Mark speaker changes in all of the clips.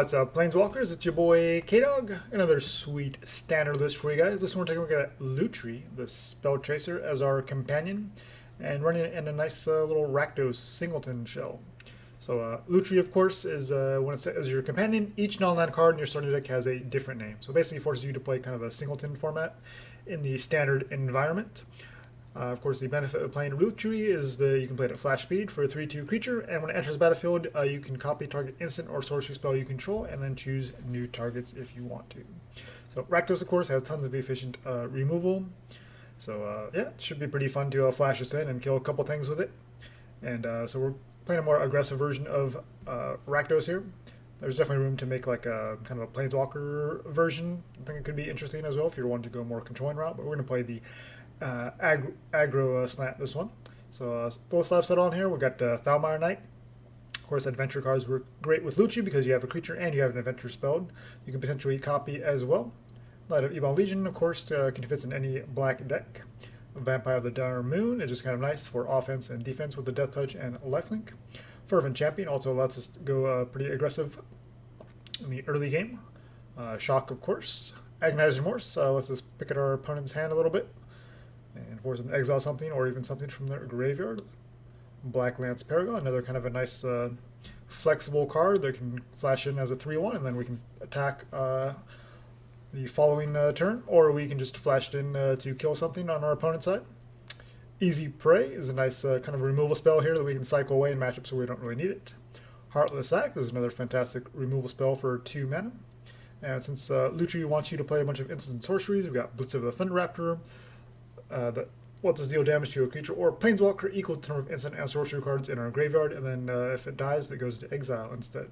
Speaker 1: What's up, Planeswalkers? It's your boy K-Dog. Another sweet standard list for you guys. This one we're taking a look at Lutri, the Spellchaser, as our companion, and running it in a nice little Rakdos Singleton shell. So Lutri, of course, is when it's as your companion, each non-land card in your starting deck has a different name. So basically, it forces you to play kind of a Singleton format in the standard environment. Of course, the benefit of playing Lutri is that you can play it at flash speed for a 3/2 creature, and when it enters the battlefield, you can copy target instant or sorcery spell you control, and then choose new targets if you want to. So Rakdos, of course, has tons of efficient removal. So yeah, it should be pretty fun to flash this in and kill a couple things with it. And so we're playing a more aggressive version of Rakdos here. There's definitely room to make like a kind of a Planeswalker version. I think it could be interesting as well if you're wanting to go more controlling route, but we're going to play the aggro slant this one. So little stuff set on here. We've got Foulmire Knight. Of course, adventure cards work great with Lutri because you have a creature and you have an adventure spell. You can potentially copy as well. Light of Ebon Legion, of course, can fit in any black deck. Vampire of the Dire Moon is just kind of nice for offense and defense with the Death Touch and Lifelink. Fervent Champion also lets us go pretty aggressive in the early game. Shock, of course. Agonizing Remorse lets us pick at our opponent's hand a little bit and force them to exile something or even something from their graveyard. Blacklance Paragon, another kind of a nice flexible card that can flash in as a 3/1, and then we can attack the following turn, or we can just flash it in to kill something on our opponent's side. Easy Prey is a nice kind of removal spell here that we can cycle away in matchups where we don't really need it. Heartless Act is another fantastic removal spell for 2 mana. And since Lutri wants you to play a bunch of instants and sorceries, we've got Blitz of the Thunder-Raptor, that lets us deal damage to a creature or Planeswalker equal to the number of instant and sorcery cards in our graveyard, and then if it dies, it goes to exile instead.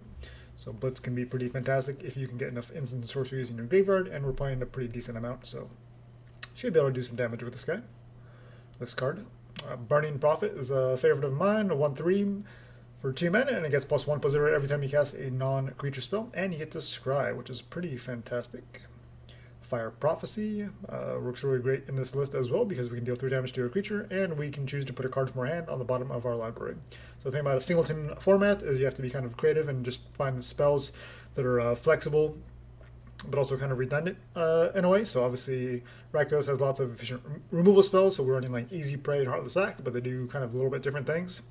Speaker 1: So Blitz can be pretty fantastic if you can get enough instant and sorceries in your graveyard, and we're playing a pretty decent amount, so should be able to do some damage with this guy. This card. Burning Prophet is a favorite of mine, a 1/3 for 2 mana, and it gets +1/+0 every time you cast a non-creature spell, and you get to Scry, which is pretty fantastic. Fire Prophecy works really great in this list as well because we can deal 3 damage to a creature, and we can choose to put a card from our hand on the bottom of our library. So the thing about a Singleton format is you have to be kind of creative and just find spells that are flexible but also kind of redundant in a way. So obviously Rakdos has lots of efficient removal spells, so we're running like Easy Prey and Heartless Act, but they do kind of a little bit different things.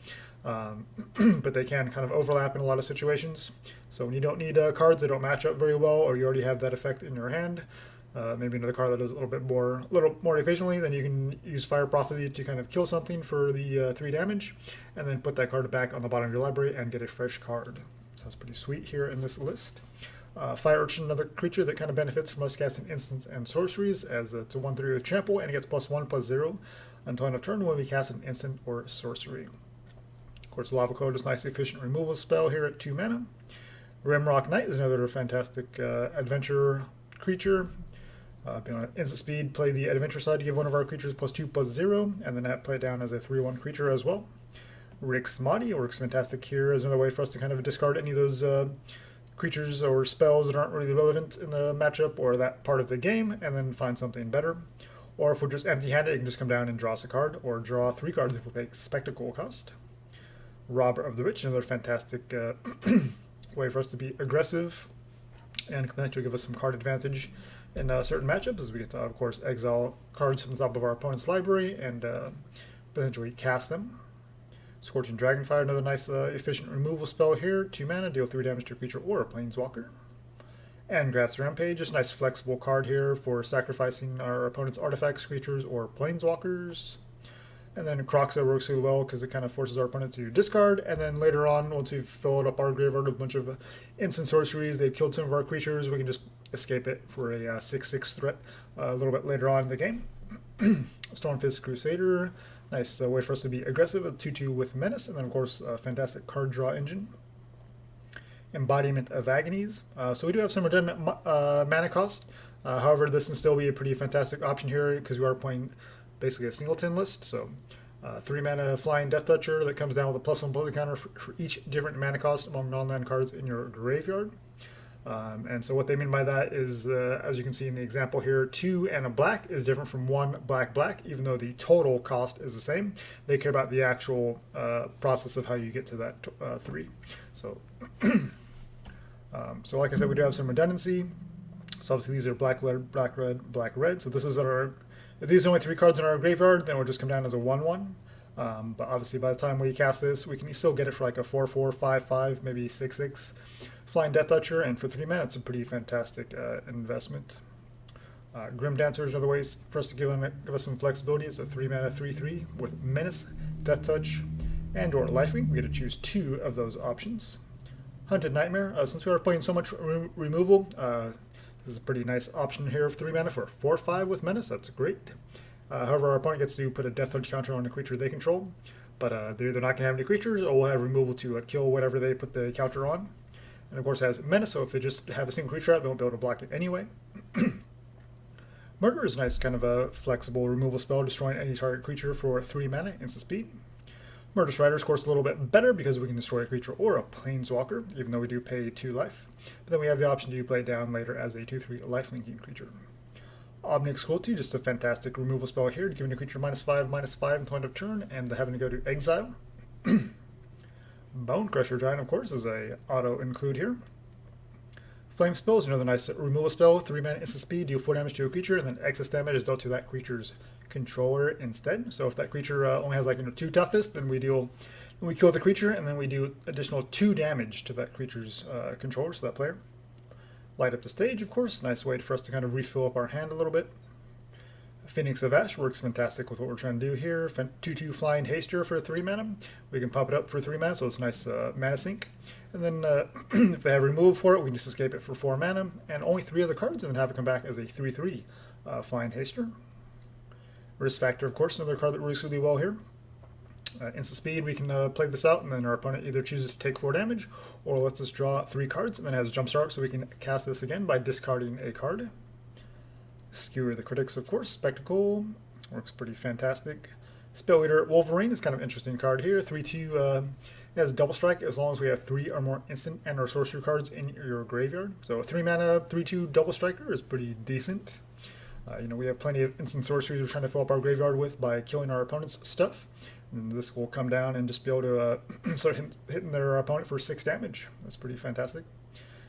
Speaker 1: But they can kind of overlap in a lot of situations. So when you don't need cards that don't match up very well, or you already have that effect in your hand, maybe another card that does a little more efficiently, then you can use Fire Prophecy to kind of kill something for the 3 damage, and then put that card back on the bottom of your library and get a fresh card. So that's pretty sweet here in this list. Fire Urchin, another creature that kind of benefits from us casting instants and sorceries, as it's a 1/3 with trample, and it gets +1/+0 until end of turn when we cast an instant or sorcery. Of course, Lava Coil is a nice efficient removal spell here at 2 mana. Rimrock Knight is another fantastic adventure creature. Be on instant speed, play the adventure side to give one of our creatures +2/+0, and then play it down as a 3/1 creature as well. Rix Maadi works fantastic here as another way for us to kind of discard any of those creatures or spells that aren't really relevant in the matchup or that part of the game, and then find something better. Or if we're just empty-handed, it can just come down and draw us a card, or draw 3 cards if we pay Spectacle cost. Robber of the Rich, another fantastic way for us to be aggressive and potentially give us some card advantage in certain matchups, as we get to, of course, exile cards from the top of our opponent's library and potentially cast them. Scorching Dragonfire, another nice efficient removal spell here. 2 mana, deal 3 damage to a creature or a Planeswalker. Angrath's Rampage, just a nice flexible card here for sacrificing our opponent's artifacts, creatures, or Planeswalkers. And then Croxa works really well because it kind of forces our opponent to discard, and then later on, once we've filled up our graveyard with a bunch of instant sorceries, they've killed some of our creatures, we can just escape it for a 6/6 threat a little bit later on in the game. Stormfist Crusader, nice way for us to be aggressive, a 2/2 with Menace, and then of course a fantastic card draw engine. Embodiment of Agonies. So we do have some redundant mana cost, however this can still be a pretty fantastic option here because we are playing basically a Singleton list. So 3 mana Flying Death Toucher that comes down with a +1/+0 counter for each different mana cost among non-land cards in your graveyard. And so what they mean by that is, as you can see in the example here, 2 and a black is different from 1 black, even though the total cost is the same. They care about the actual process of how you get to that 3. So So like I said, we do have some redundancy. So obviously these are black, red, black, red. So this is our, if these are only 3 cards in our graveyard, then it will just come down as a 1/1. But obviously by the time we cast this, we can still get it for like a 4/4, 5/5, maybe 6/6 Flying Death Toucher, and for 3 mana, it's a pretty fantastic investment. Grim Dancer is another way for us to give us some flexibility. It's a 3 mana 3/3 with Menace, Death Touch, and or Lifelink. We get to choose 2 of those options. Hunted Nightmare. Since we are playing so much removal, this is a pretty nice option here of 3 mana for 4/5 with Menace. That's great. However, our opponent gets to put a Death Touch counter on a creature they control, but they're either not going to have any creatures or will have removal to kill whatever they put the counter on. And of course it has Menace, so if they just have a single creature out, they won't be able to block it anyway. Murder is nice, kind of a flexible removal spell, destroying any target creature for 3 mana, instant speed. Murderous Rider, of course, a little bit better because we can destroy a creature or a planeswalker, even though we do pay 2 life. But then we have the option to play it down later as a 2/3 lifelinking creature. Omnix Cruelty, just a fantastic removal spell here, giving a creature -5/-5 until end of turn, and having to go to exile. Bonecrusher Giant, of course, is a auto include here. Flame Spell is another nice removal spell. 3 mana instant speed, deal 4 damage to a creature, and then excess damage is dealt to that creature's controller instead. So if that creature only has like 2 toughness, then we kill the creature, and then we do additional 2 damage to that creature's controller, so that player. Light up the stage, of course. Nice way for us to kind of refill up our hand a little bit. Phoenix of Ash works fantastic with what we're trying to do here. 2/2 Flying Haster for 3 mana. We can pop it up for 3 mana, so it's nice mana sink. And then if they have removal for it, we can just escape it for 4 mana, and only 3 other cards, and then have it come back as a 3/3 Flying Haster. Risk Factor, of course, another card that works really well here. Instant speed, we can play this out, and then our opponent either chooses to take 4 damage, or lets us draw 3 cards, and then has Jumpstart, so we can cast this again by discarding a card. Skewer the Critics, of course. Spectacle works pretty fantastic. Spell Eater Wolverine is kind of an interesting card here. 3/2 it has a double strike as long as we have 3 or more instant and or sorcery cards in your graveyard. So a 3 mana 3/2 double striker is pretty decent. We have plenty of instant sorceries we're trying to fill up our graveyard with by killing our opponent's stuff. And this will come down and just be able to start hitting their opponent for 6 damage. That's pretty fantastic.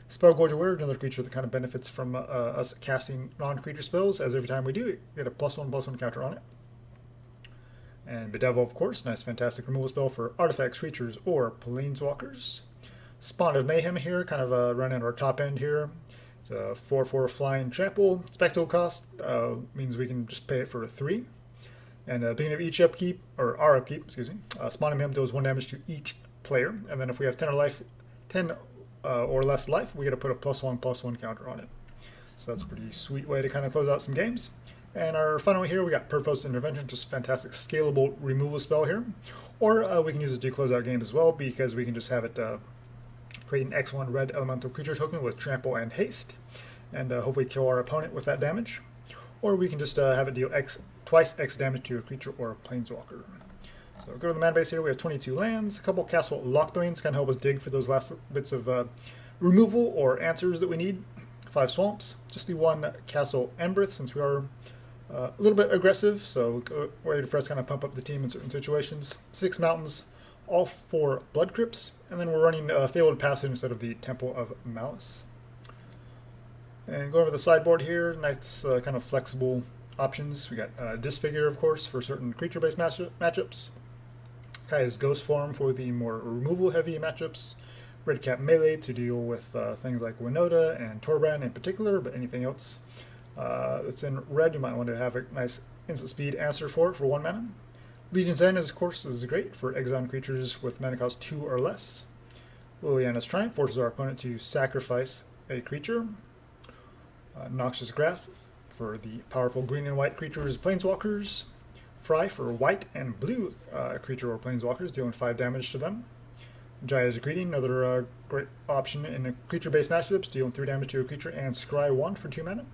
Speaker 1: Spellgorge Aware, another creature that kind of benefits from us casting non-creature spells, as every time we do, we get a +1/+1 counter on it. And Bedevil, of course, nice fantastic removal spell for artifacts, creatures, or planeswalkers. Spawn of Mayhem here, kind of running our top end here. It's a 4/4 Flying Trample. Spectacle cost means we can just pay it for 3. And at the beginning of each upkeep, or our upkeep, excuse me, Spawn of Mayhem deals 1 damage to each player. And then if we have 10 or less life, we get to put a +1/+1 counter on it. So that's a pretty sweet way to kind of close out some games. And our final here, we got Purphoros Intervention, just a fantastic scalable removal spell here. Or we can use it to close out games as well, because we can just have it create an X1 red elemental creature token with Trample and Haste, and hopefully kill our opponent with that damage. Or we can just have it deal twice X damage to a creature or a planeswalker. So go to the mana base here, we have 22 lands, a couple castle lockdoings, kind of help us dig for those last bits of removal or answers that we need. 5 swamps, just the 1 castle Embereth, since we are a little bit aggressive, so ready for us to kind of pump up the team in certain situations. 6 mountains, all 4 blood crypts, and then we're running Fabled Passage instead of the Temple of Malice. And going over the sideboard here, nice kind of flexible options. We got Disfigure, of course, for certain creature-based matchups. Kaya's Ghost Form for the more removal-heavy matchups. Red Cap Melee to deal with things like Winota and Torbrand in particular, but anything else that's in red you might want to have a nice instant speed answer for 1 mana. Legion's End, of course, is great for exiling creatures with mana cost 2 or less. Liliana's Triumph forces our opponent to sacrifice a creature. Noxious Grasp for the powerful green and white creatures, planeswalkers. Fry for white and blue creature or planeswalkers, dealing 5 damage to them. Jaya's Greeting, another great option in creature-based matchups, dealing 3 damage to a creature, and Scry 1 for 2 mana.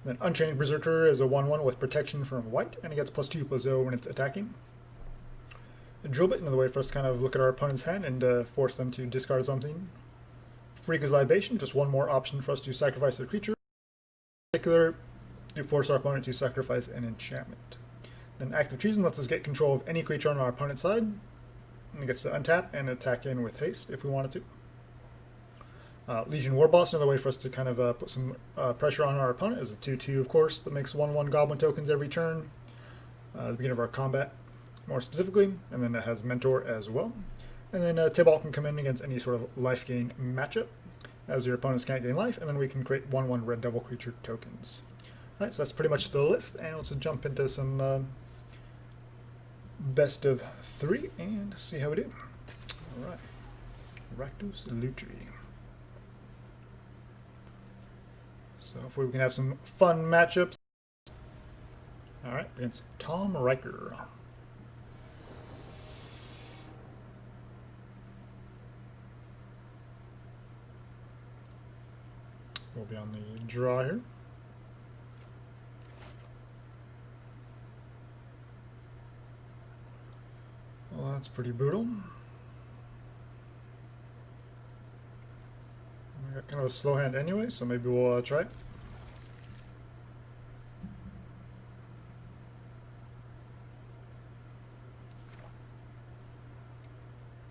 Speaker 1: Then Unchained Berserker is a 1/1 with protection from white, and it gets +2/+0 when it's attacking. Drill Bit, another way for us to kind of look at our opponent's hand and force them to discard something. Freaka's Libation, just 1 more option for us to sacrifice a creature. In particular, to force our opponent to sacrifice an enchantment. Then Active Treason lets us get control of any creature on our opponent's side. And it gets to untap and attack in with haste if we wanted to. Legion Warboss, another way for us to kind of put some pressure on our opponent, is a 2/2, of course, that makes 1/1 Goblin tokens every turn. At the beginning of our combat, more specifically, and then it has Mentor as well. And then Tibalt can come in against any sort of life gain matchup, as your opponents can't gain life, and then we can create 1/1 Red Devil creature tokens. Alright, so that's pretty much the list, and let's jump into some best of 3 and see how we do. Alright, Rakdos, Lutri. So hopefully we can have some fun matchups. Alright, against Tom Riker. We'll be on the draw here. Well, that's pretty brutal. We got kind of a slow hand anyway, so maybe we'll try it.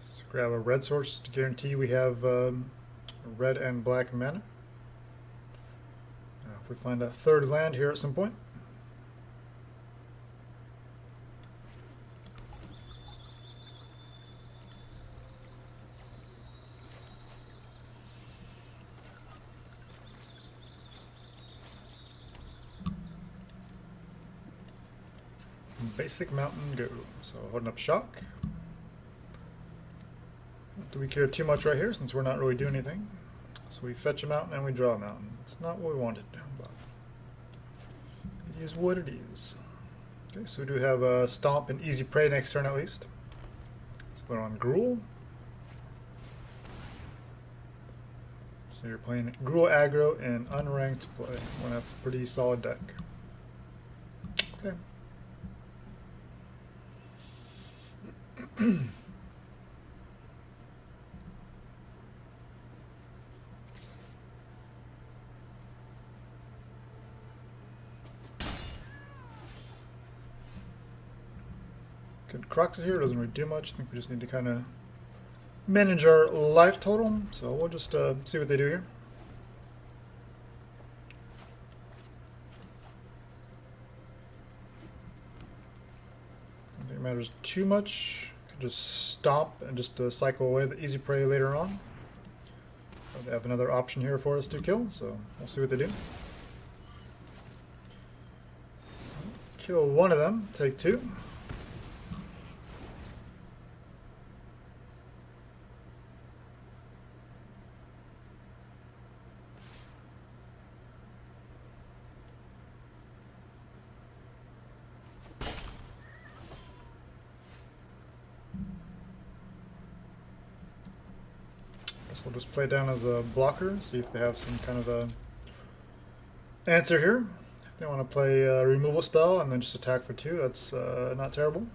Speaker 1: Let's grab a red source to guarantee we have red and black mana. If we find a third land here at some point. Basic Mountain go. So holding up Shock. Do we care too much right here since we're not really doing anything? So we fetch a mountain and we draw a mountain. It's not what we wanted, but it is what it is. Okay, so we do have a Stomp and Easy Prey next turn at least. So put on Gruul. So you're playing Gruul aggro and unranked play. Well, that's a pretty solid deck. Okay. Good, Crocs here doesn't really do much. I think we just need to kind of manage our life total. So we'll just see what they do here. I don't think it matters too much. Just Stomp and just cycle away the Easy Prey later on. So they have another option here for us to kill, so we'll see what they do. Kill one of them, take 2. We'll just play it down as a blocker, see if they have some kind of a answer here. If they want to play a removal spell and then just attack for 2, that's not terrible.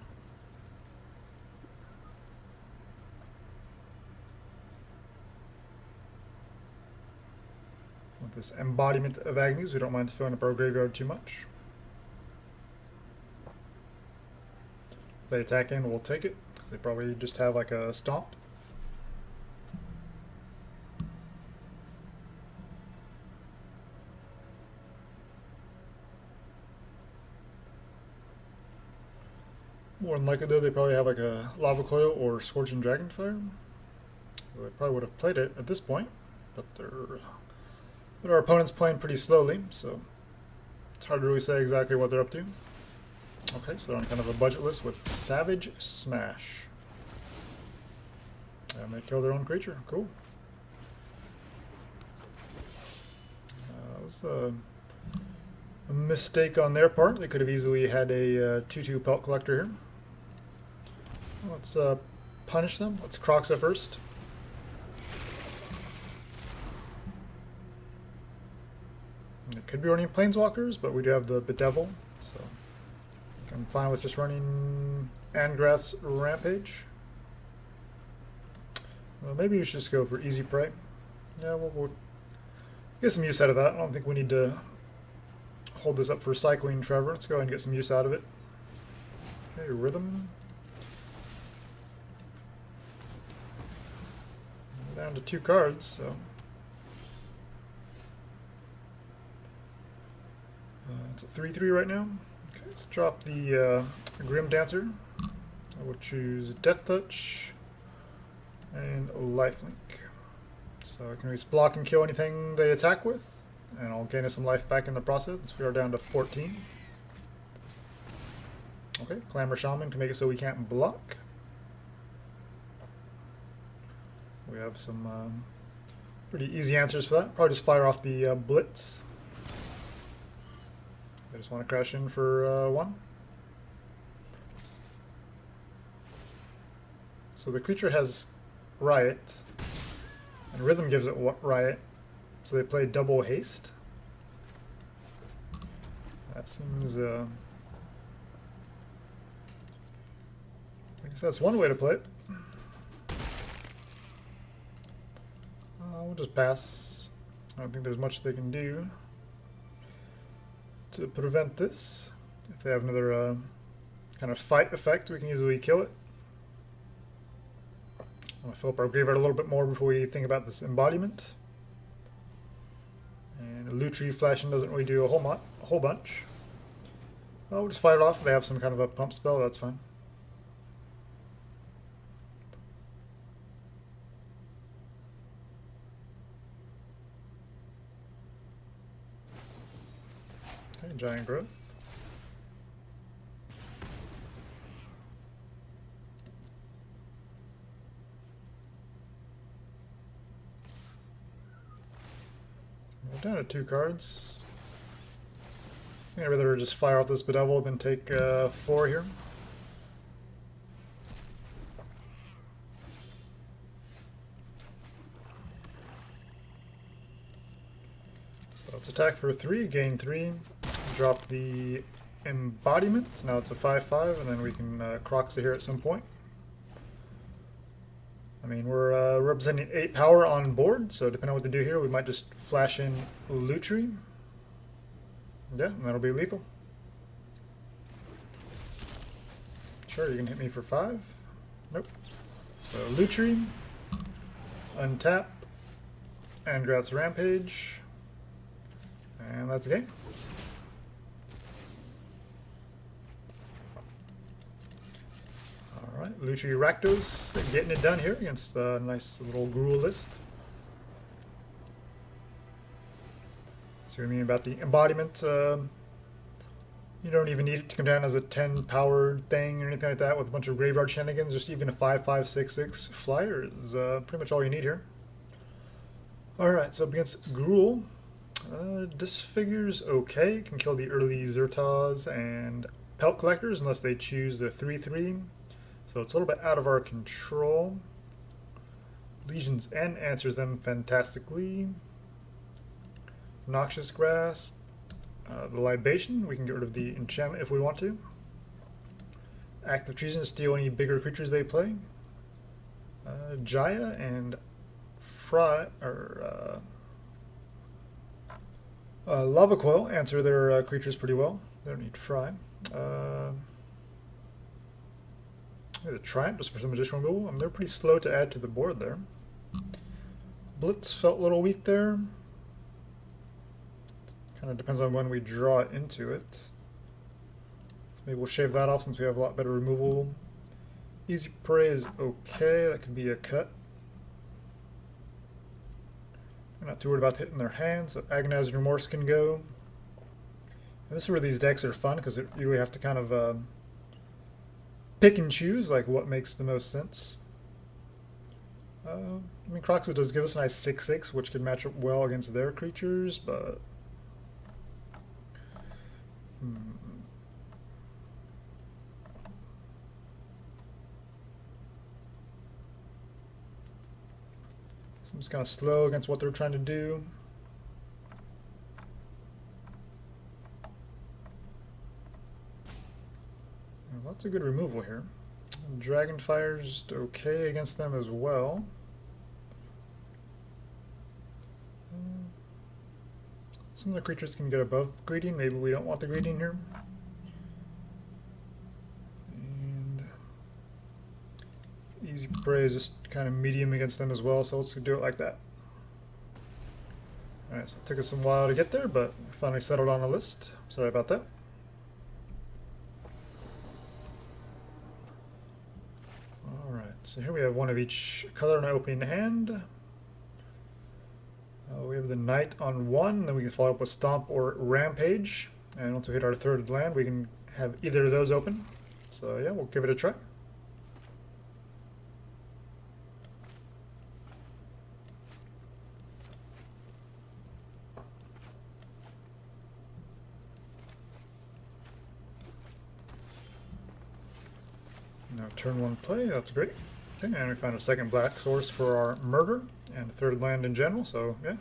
Speaker 1: With this Embodiment of Agnes, we don't mind filling up our graveyard too much. If they attack in, we'll take it, because they probably just have like a Stomp. More than likely though, they probably have like a Lava Coil or Scorching Dragonfire. Well, they probably would have played it at this point, but our opponent's playing pretty slowly, so it's hard to really say exactly what they're up to. Okay, so they're on kind of a budget list with Savage Smash. And they kill their own creature. Cool. That was a mistake on their part. They could have easily had a 2/2 Pelt Collector here. Let's punish them. Let's Croxa first. And it could be running Planeswalkers, but we do have the Bedevil, so I'm fine with just running Angrath's Rampage. Well, maybe you should just go for Easy Prey. Yeah, we'll get some use out of that. I don't think we need to hold this up for cycling forever. Let's go ahead and get some use out of it. Okay, Rhythm. Down to 2 cards, so It's a 3/3 right now. Okay, let's drop the Grim Dancer. I will choose Death Touch and Lifelink. So I can at least block and kill anything they attack with, and I'll gain us some life back in the process since we are down to 14. Okay, Clamor Shaman to make it so we can't block. We have some pretty easy answers for that. Probably just fire off the Blitz. I just want to crash in for 1. So the creature has Riot, and Rhythm gives it Riot, so they play double haste. That seems, I guess that's one way to play it. We'll just pass. I don't think there's much they can do to prevent this. If they have another kind of fight effect, we can easily kill it. I'm going to fill up our graveyard a little bit more before we think about this embodiment. And Lutri flashing doesn't really do a whole bunch. We'll just fire it off. If they have some kind of a pump spell, that's fine. Okay, Giant Growth. We're down to 2 cards. I think I'd rather just fire off this Bedevil than take 4 here. So let's attack for 3, gain 3, drop the embodiment. Now it's a 5/5, and then we can Crocs it here at some point. I mean, we're representing 8 power on board, so depending on what they do here, we might just flash in Lutri. Yeah, and that'll be lethal. Sure, you can hit me for 5. Nope. So Lutri, untap, Angrath's Rampage, and that's a game. Alright, Lutri Rakdos getting it done here against a nice little Gruul list. See what I mean about the embodiment. You don't even need it to come down as a 10 powered thing or anything like that with a bunch of graveyard shenanigans. Just even a 5/5/6/6 flyer is pretty much all you need here. Alright, so up against Gruul, Disfigure's okay. Can kill the early Zertaz and Pelt Collectors unless they choose the 3/3. So it's a little bit out of our control. Legion's End answers them fantastically. Noxious Grasp. The Libation, we can get rid of the enchantment if we want to. Act of Treason to steal any bigger creatures they play. Jaya and Lava Coil answer their creatures pretty well. They don't need to fry. The Triumph just for some additional removal. They're pretty slow to add to the board there. Blitz felt a little weak there. Kind of depends on when we draw into it. Maybe we'll shave that off since we have a lot better removal. Easy Prey is okay. That could be a cut. I'm not too worried about hitting their hands, so Agonizing Remorse can go. And this is where these decks are fun because you really have to kind of pick and choose like what makes the most sense. I mean, Crocs does give us a nice 6/6, which can match up well against their creatures, but seems kind of slow against what they're trying to do. Lots of good removal here. Dragonfire is just okay against them as well. Some of the creatures can get above greeting. Maybe we don't want the greeting here. And Easy Prey is just kind of medium against them as well, so let's do it like that. Alright, so it took us a while to get there, but finally settled on a list. Sorry about that. Alright, so here we have one of each color in our opening hand. We have the Knight on 1, then we can follow up with Stomp or Rampage. And once we hit our third land, we can have either of those open. So yeah, we'll give it a try. Now turn 1 play, that's great. Okay, and we found a second black source for our murder, and a third land in general, so yeah.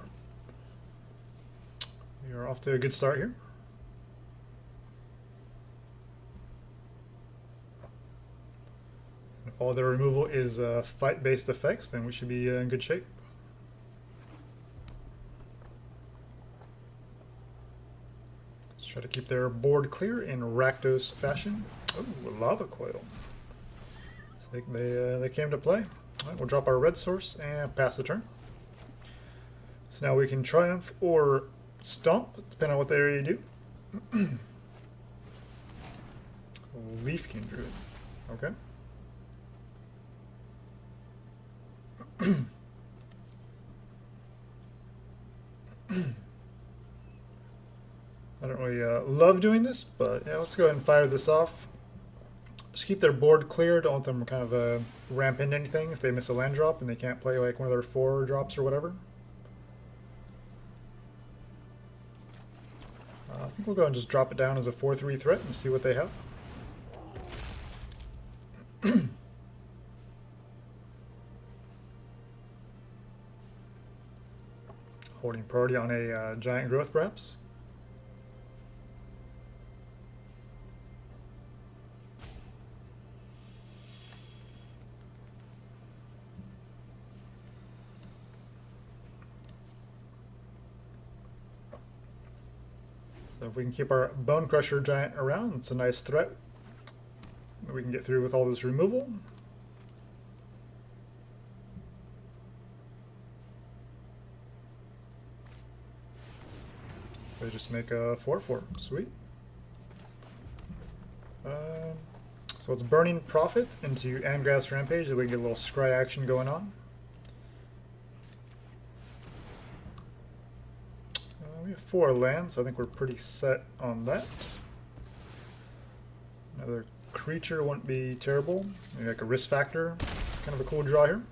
Speaker 1: We are off to a good start here. If all the removal is fight-based effects, then we should be in good shape. Let's try to keep their board clear in Rakdos fashion. Oh, Lava Coil. So they came to play. All right, we'll drop our red source and pass the turn. So now we can Triumph or Stomp, depending on what the area you do. Leaf King Druid. Okay. I don't really love doing this, but yeah, let's go ahead and fire this off. Just keep their board clear. Don't let them kind of ramp into anything if they miss a land drop and they can't play like one of their 4 drops or whatever. I think we'll go and just drop it down as a 4/3 threat and see what they have. Holding priority on a giant growth, perhaps. So if we can keep our Bonecrusher Giant around, it's a nice threat that we can get through with all this removal. They just make a 4/4. Sweet. So it's Burning Prophet into Angrath's Rampage, so we can get a little scry action going on. We have 4 lands, so I think we're pretty set on that. Another creature wouldn't be terrible. Maybe like a Risk Factor. Kind of a cool draw here.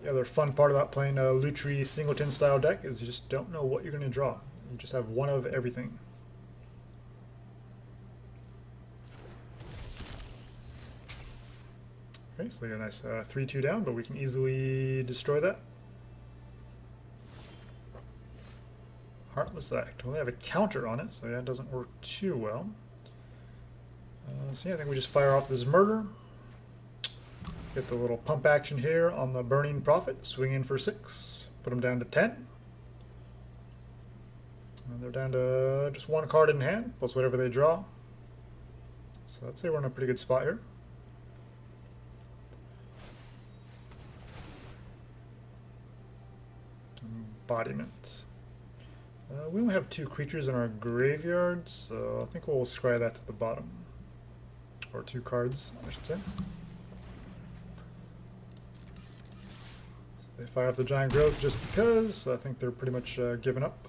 Speaker 1: The other fun part about playing a Lutri Singleton style deck is you just don't know what you're going to draw. You just have one of everything. Okay, so they got a nice 3/2 down, but we can easily destroy that. Heartless Act. Well, they have a counter on it, so yeah, it doesn't work too well. So yeah, I think we just fire off this murder. Get the little pump action here on the Burning Prophet. Swing in for 6. Put them down to 10. And they're down to just 1 card in hand, plus whatever they draw. So I'd say we're in a pretty good spot here. Embodiment. We only have 2 creatures in our graveyard, so I think we'll scry that to the bottom. Or 2 cards, I should say. They fire off the giant growth just because. I think they're pretty much given up.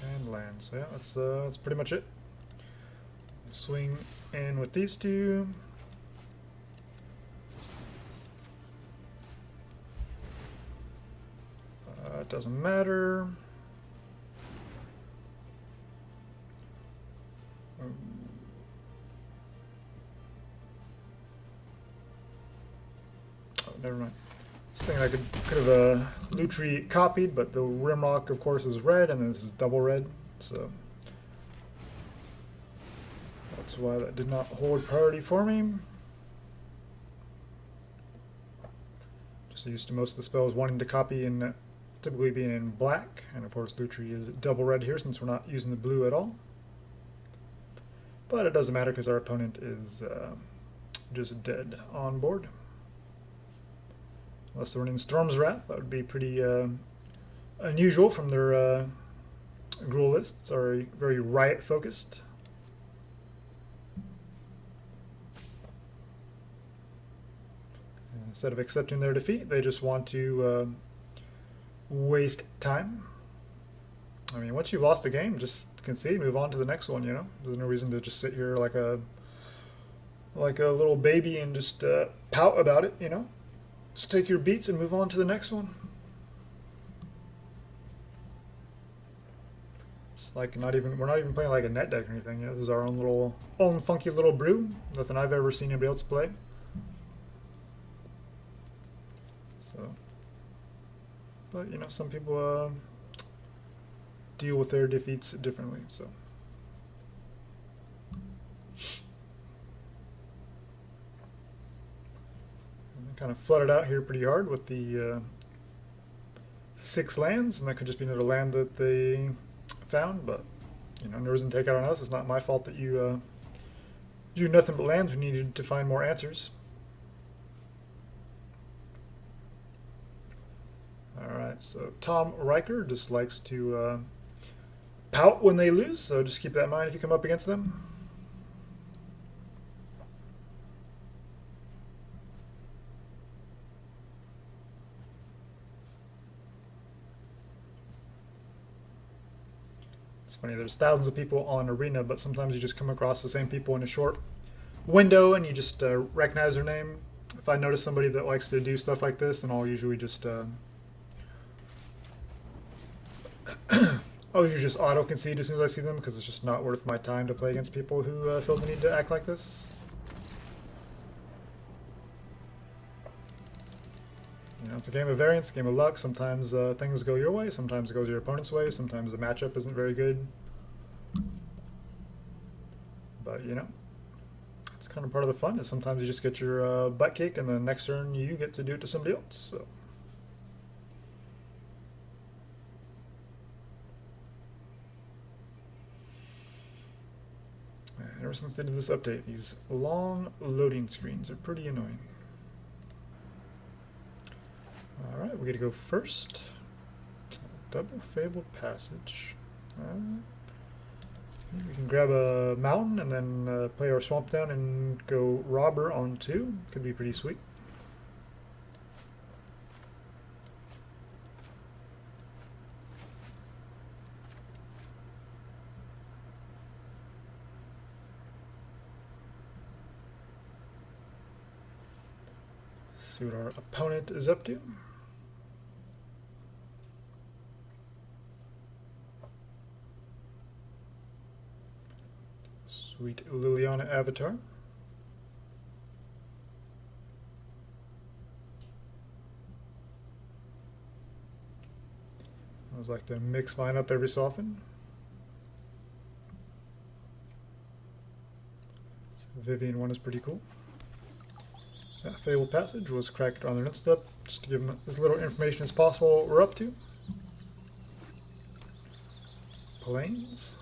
Speaker 1: And land. So yeah, that's pretty much it. Swing in with these 2. It doesn't matter. Never mind. This thing I could have Lutri copied, but the Rimrock, of course, is red, and then this is double red, so that's why that did not hold priority for me. Just used to most of the spells wanting to copy in typically being in black, and of course Lutri is double red here since we're not using the blue at all. But it doesn't matter because our opponent is just dead on board. Unless they're running Storm's Wrath, that would be pretty unusual from their Gruul lists, are very riot focused. Instead of accepting their defeat, they just want to waste time. I mean, once you've lost the game, just concede, move on to the next one, you know? There's no reason to just sit here like a little baby and just pout about it, you know? Just take your beats and move on to the next one. It's like we're not even playing like a net deck or anything, you know? This is our own funky little brew. Nothing I've ever seen anybody else play. So, but you know, some people deal with their defeats differently, so. Kind of flooded out here pretty hard with the 6 lands, and that could just be another land that they found, but you know, no reason to take out on us. It's not my fault that you do nothing but lands. We needed to find more answers. Alright, so Tom Riker just likes to pout when they lose, so just keep that in mind if you come up against them. It's funny, there's thousands of people on Arena, but sometimes you just come across the same people in a short window and you just recognize their name. If I notice somebody that likes to do stuff like this, then I'll usually just auto concede as soon as I see them, because it's just not worth my time to play against people who feel the need to act like this. You know, it's a game of variance, a game of luck. Sometimes things go your way, sometimes it goes your opponent's way, sometimes the matchup isn't very good. But, you know, it's kind of part of the fun, is sometimes you just get your butt kicked, and the next turn you get to do it to somebody else. So. And ever since they did this update, these long loading screens are pretty annoying. Alright, we get to go first. Double Fabled Passage. We can grab a mountain and then play our Swamp down and go Robber on 2. Could be pretty sweet. See what our opponent is up to. Sweet Liliana Avatar. I always like to mix mine up every so often. So Vivian one is pretty cool. That Fabled Passage was cracked on their next step, just to give them as little information as possible what we're up to. Plains.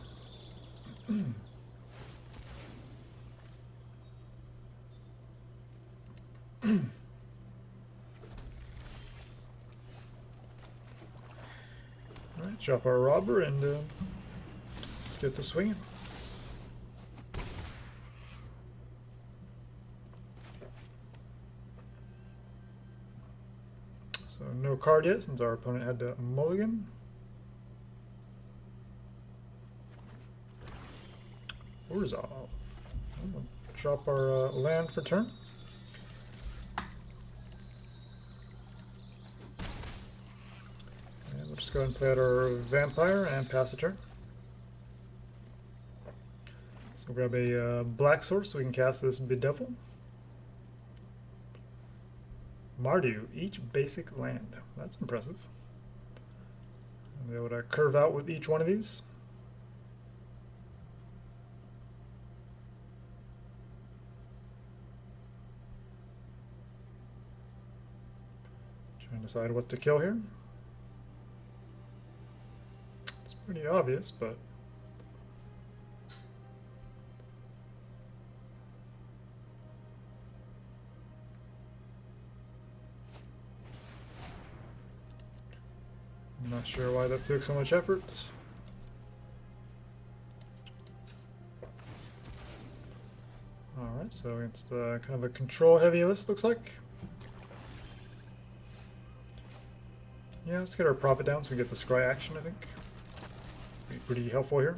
Speaker 1: Alright, drop our Robber and let's get to swinging. So no card yet, since our opponent had to mulligan. Resolve. We'll drop our land for turn. And we'll just go ahead and play out our Vampire and pass the turn. So we'll grab a black source so we can cast this Bedevil. Mardu, each basic land. That's impressive. I'll be able to curve out with each one of these. Trying to decide what to kill here. It's pretty obvious, but I'm not sure why that took so much effort. Alright, so it's kind of a control heavy list, looks like. Yeah, let's get our profit down so we get the scry action, I think. Be pretty helpful here.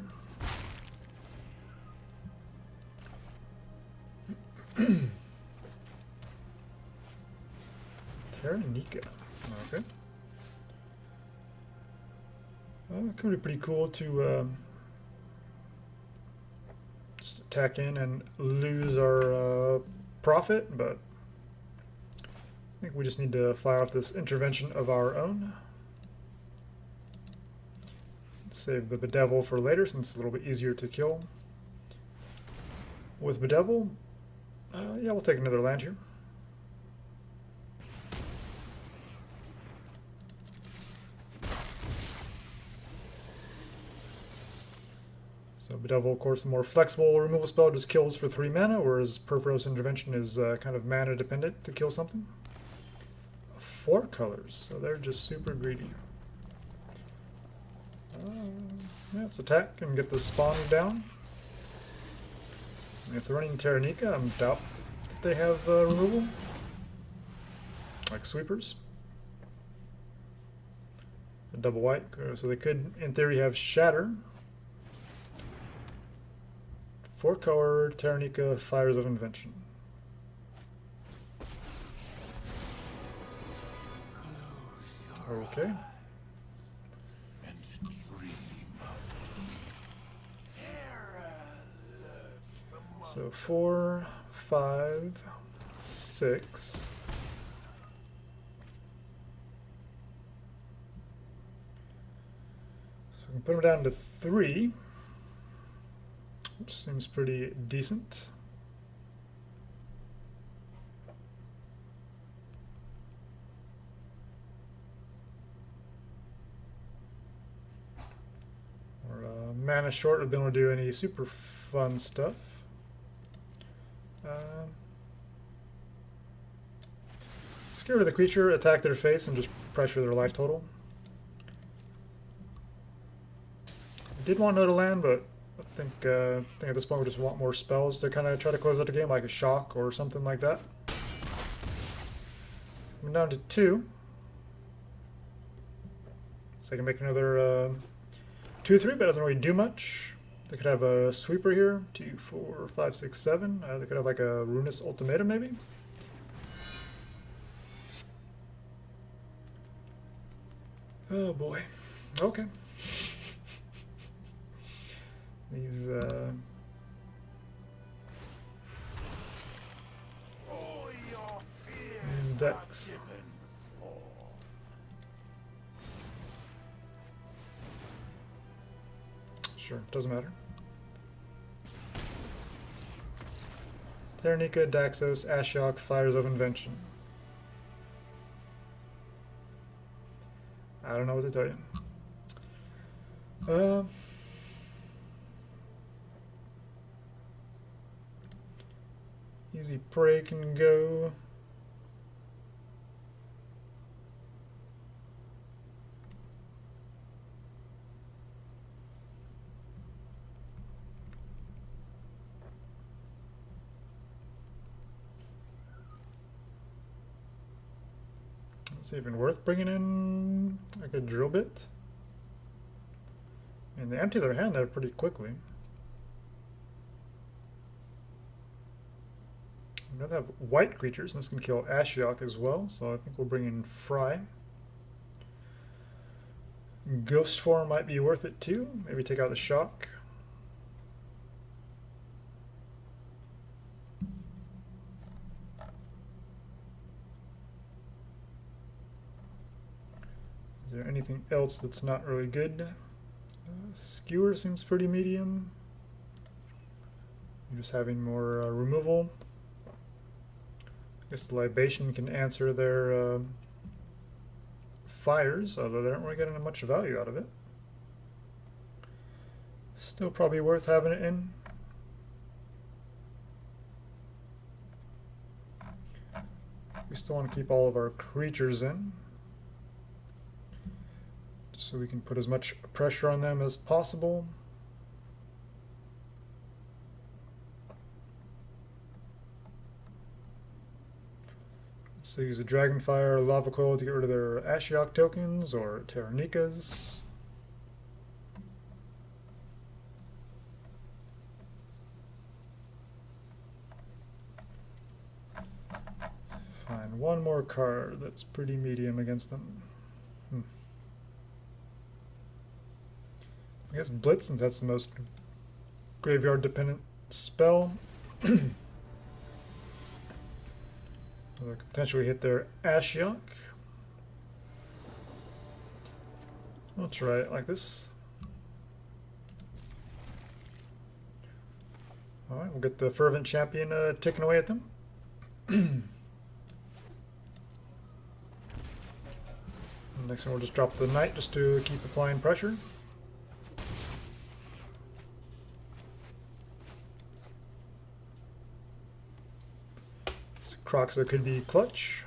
Speaker 1: Terranica. Okay. It could be pretty cool to just attack in and lose our profit, but I think we just need to fire off this intervention of our own. Save the Bedevil for later since it's a little bit easier to kill. With Bedevil, yeah, we'll take another land here. So Bedevil, of course, the more flexible removal spell, just kills for 3 mana, whereas Purphoros Intervention is kind of mana dependent to kill something. 4 colors, so they're just super greedy. Yeah, let's attack and get the spawn down. And if they're running Terranica, I doubt that they have removal. Like sweepers. A double white, so they could, in theory, have Shatter. 4 color Terranica Fires of Invention. Okay. So 4, 5, 6. So we can put them down to 3, which seems pretty decent. We're mana short of being able to do any super fun stuff. Skewer the creature, attack their face, and just pressure their life total. I did want another land, but I think at this point we just want more spells to kind of try to close out the game, like a shock or something like that. I'm down to 2. So I can make another 2-3, but it doesn't really do much. They could have a sweeper here, 2, 4, 5, 6, 7. They could have like a Ruinous Ultimatum maybe. Oh boy. Okay. These decks. Sure, doesn't matter. Terranica, Daxos, Ashiok, Fires of Invention. I don't know what to tell you. Easy Prey can go. It's even worth bringing in like a drill bit. And they empty their hand there pretty quickly. We don't have white creatures, and this can kill Ashiok as well, so I think we'll bring in Fry. Ghost form might be worth it too. Maybe take out the shock. Is there anything else that's not really good? Skewer seems pretty medium. You're just having more removal. I guess the Libation can answer their fires, although they aren't really getting much value out of it. Still probably worth having it in. We still want to keep all of our creatures in. just so we can put as much pressure on them as possible. So use a Dragonfire, Lava Coil to get rid of their Ashiok tokens or Terranikas. Find one more card that's pretty medium against them. I guess Blitz, since that's the most graveyard dependent spell. They could potentially hit their Ashiok. I'll try it like this. Alright, we'll get the Fervent Champion ticking away at them. Next one we'll just drop the Knight just to keep applying pressure. Croxa could be clutch.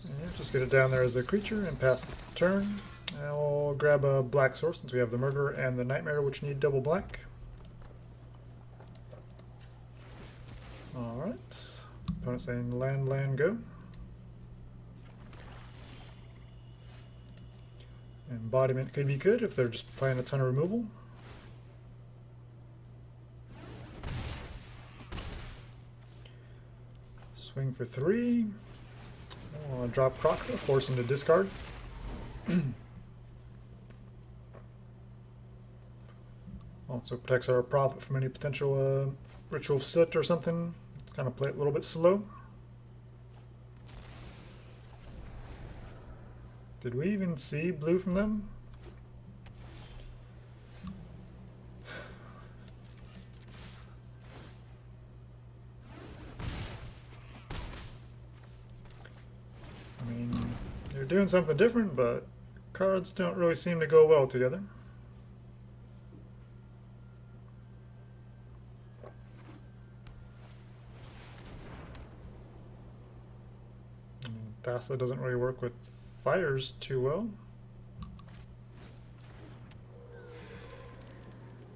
Speaker 1: And just get it down there as a creature and pass the turn. And we'll grab a black source since we have the Murderer and the Nightmare, which need double black. Alright. Opponent saying land, land, go. Embodiment could be good if they're just playing a ton of removal. Swing for 3. I'll drop Croxa, force him to discard. Also protects our profit from any potential Ritual of Soot or something. Kind of play it a little bit slow. Did we even see blue from them? I mean, they're doing something different, but cards don't really seem to go well together. Thassa doesn't really work with fires too well.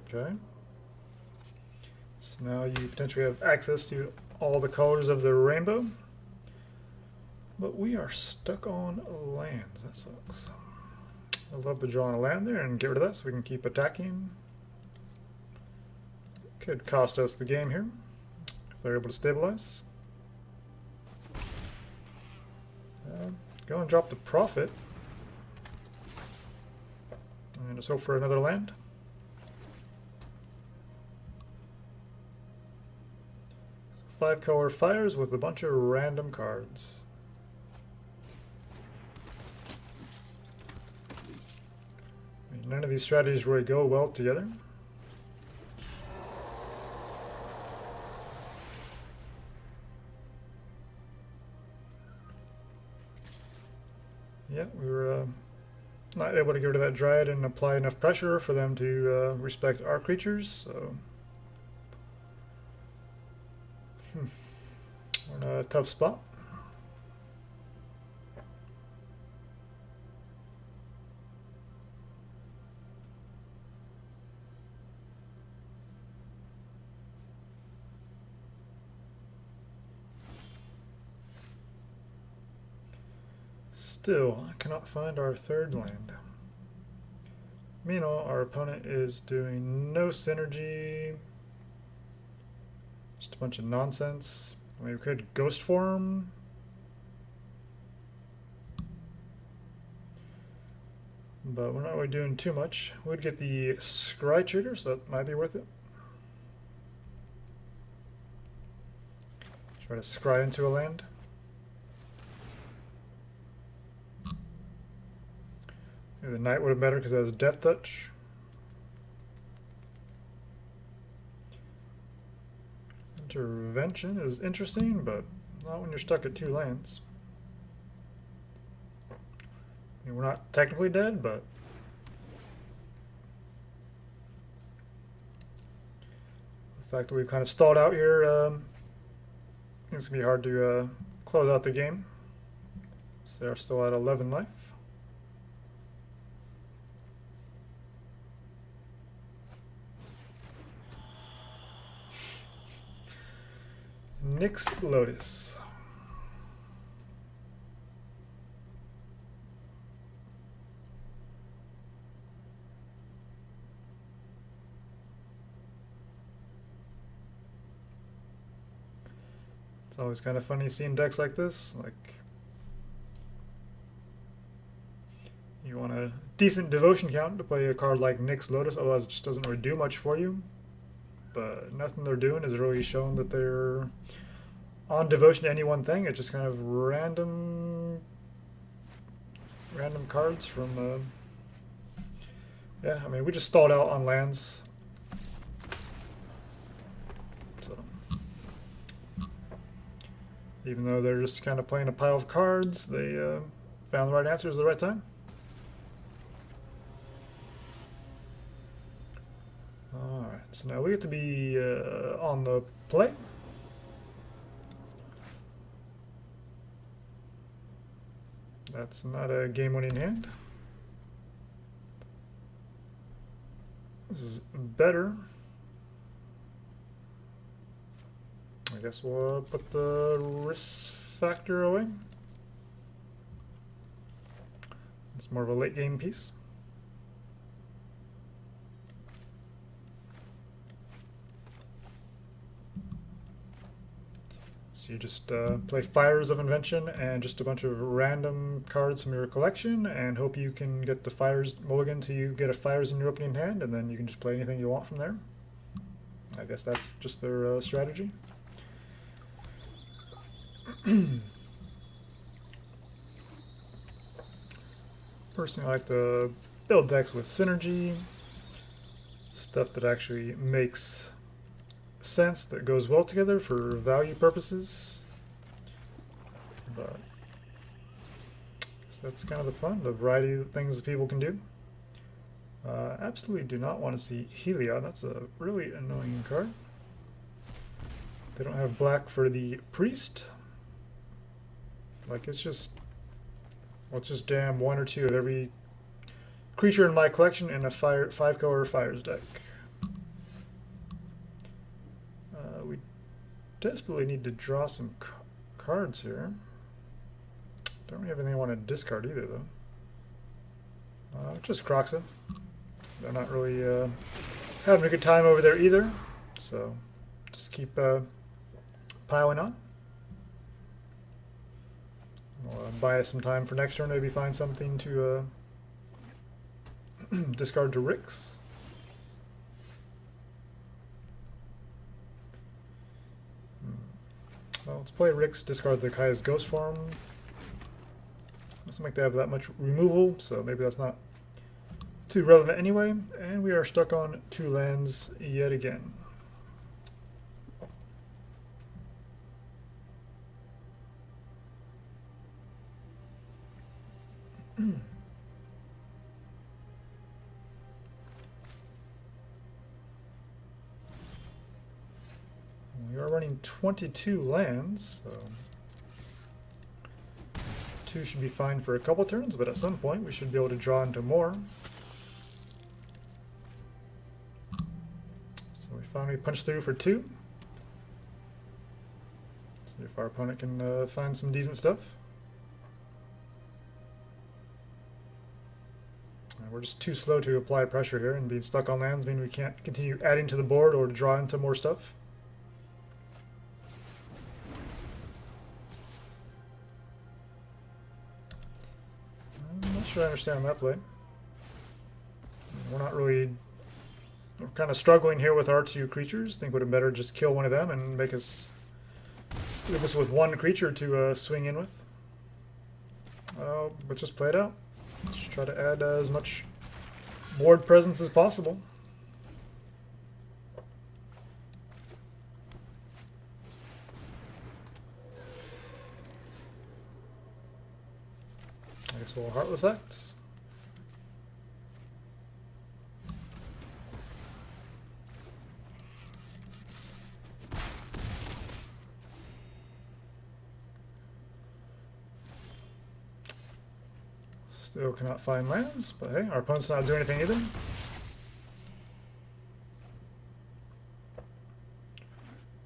Speaker 1: Okay. So now you potentially have access to all the colors of the rainbow. But we are stuck on lands. That sucks. I'd love to draw on a land there and get rid of that so we can keep attacking. Could cost us the game here if they're able to stabilize. Go and drop the profit. And just hope for another land. So 5-color fires with a bunch of random cards. I mean, none of these strategies really go well together. Yeah, we were not able to get rid of that Dryad and apply enough pressure for them to respect our creatures, so we're in a tough spot. Still, I cannot find our third land. Meanwhile, our opponent is doing no synergy. Just a bunch of nonsense. I mean, we could Ghost Form. But we're not really doing too much. We'd get the Scry Trigger, so that might be worth it. Try to Scry into a land. The Knight would have been better because it has Death Touch. Intervention is interesting, but not when you're stuck at 2 lands. I mean, we're not technically dead, but fact that we've kind of stalled out here, it's going to be hard to close out the game. So they're still at 11 life. Nixilis. It's always kind of funny seeing decks like this. Like, you want a decent devotion count to play a card like Nixilis, otherwise it just doesn't really do much for you. But nothing they're doing is really showing that they're on devotion to any one thing. It's just kind of random cards from yeah, I mean, we just stalled out on lands. So, even though they're just kind of playing a pile of cards, they found the right answers at the right time. Alright, so now we get to be on the play. That's not a game-winning hand. This is better. I guess we'll put the risk factor away. It's more of a late game piece. So you just play Fires of Invention and just a bunch of random cards from your collection and hope you can get the Fires mulligan till you get a Fires in your opening hand, and then you can just play anything you want from there. I guess that's just their strategy. Personally, I like to build decks with synergy, stuff that actually makes sense, that goes well together for value purposes. But that's kind of the fun, the variety of things that people can do. Absolutely do not want to see Helia. That's a really annoying card. They don't have black for the priest. Like, it's just, well, it's just damn one or two of every creature in my collection in a 5-color Fires deck. We desperately need to draw some cards here. Don't really have anything I want to discard either, though. Just Croxa. They're not really having a good time over there either, so just keep piling on. We'll buy us some time for next turn, maybe find something to discard to Rix. Well, let's play Rix, discard the Kaya's Ghost Form. Doesn't make they have that much removal, so maybe that's not too relevant anyway. And we are stuck on 2 lands yet again. We are running 22 lands, so 2 should be fine for a couple turns, but at some point we should be able to draw into more. So we finally punch through for 2. See if our opponent can find some decent stuff. We're just too slow to apply pressure here, and being stuck on lands means we can't continue adding to the board or to draw into more stuff. I'm not sure I understand that play. We're not really... We're kind of struggling here with our 2 creatures. I think it would have been better just kill one of them and make us... leave us with 1 creature to swing in with. But just play it out. Let's try to add as much board presence as possible. I guess we'll Heartless Act. Still cannot find lands, but hey, our opponent's not doing anything either.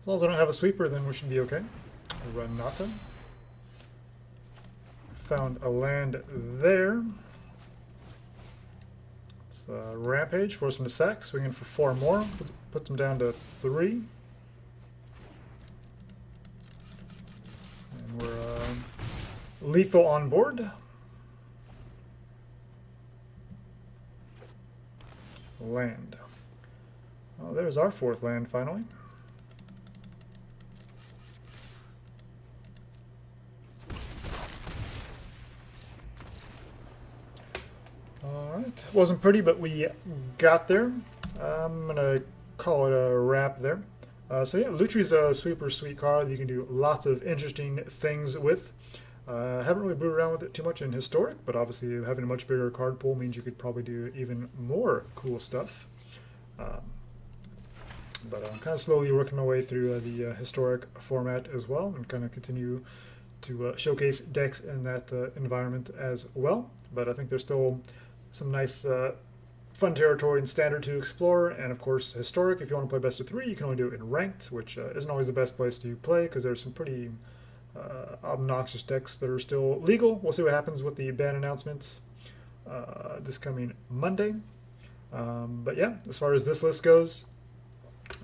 Speaker 1: As long as I don't have a sweeper, then we should be okay. Renata. Found a land there. It's Rampage, force him to sack, swinging for 4 more, puts him down to 3. And we're lethal on board. Land. Oh, there's our 4th land finally. Alright, wasn't pretty, but we got there. I'm gonna call it a wrap there. So yeah, Lutri's a super sweet card you can do lots of interesting things with. Haven't really brewed around with it too much in Historic, but obviously having a much bigger card pool means you could probably do even more cool stuff. But I'm kind of slowly working my way through the Historic format as well, and kind of continue to showcase decks in that environment as well. But I think there's still some nice fun territory in Standard to explore, and of course Historic. If you want to play best of 3, you can only do it in Ranked, which isn't always the best place to play because there's some pretty obnoxious decks that are still legal. We'll see what happens with the ban announcements this coming Monday. But yeah, as far as this list goes,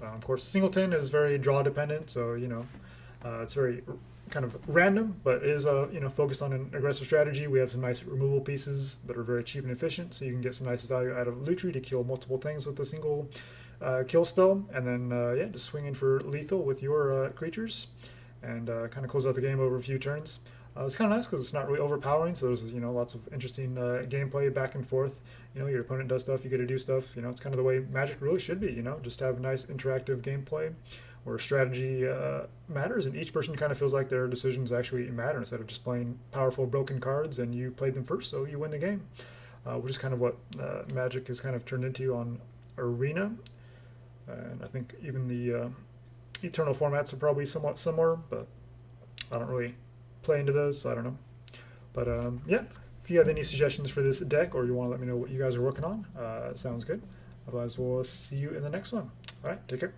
Speaker 1: of course Singleton is very draw dependent, so you know it's very kind of random, but it is focused on an aggressive strategy. We have some nice removal pieces that are very cheap and efficient, so you can get some nice value out of Lutri to kill multiple things with a single kill spell, and then yeah, just swing in for lethal with your creatures, and kind of close out the game over a few turns. It's kind of nice because it's not really overpowering, so there's lots of interesting gameplay back and forth. Your opponent does stuff, you get to do stuff. It's kind of the way Magic really should be. Just have nice interactive gameplay where strategy matters, and each person kind of feels like their decisions actually matter instead of just playing powerful broken cards and you played them first, so you win the game. Which is kind of what Magic has kind of turned into on Arena, and I think even the Eternal formats are probably somewhat similar, but I don't really play into those, so I don't know. But yeah, if you have any suggestions for this deck, or you want to let me know what you guys are working on, sounds good. Otherwise, we'll see you in the next one. All right, take care.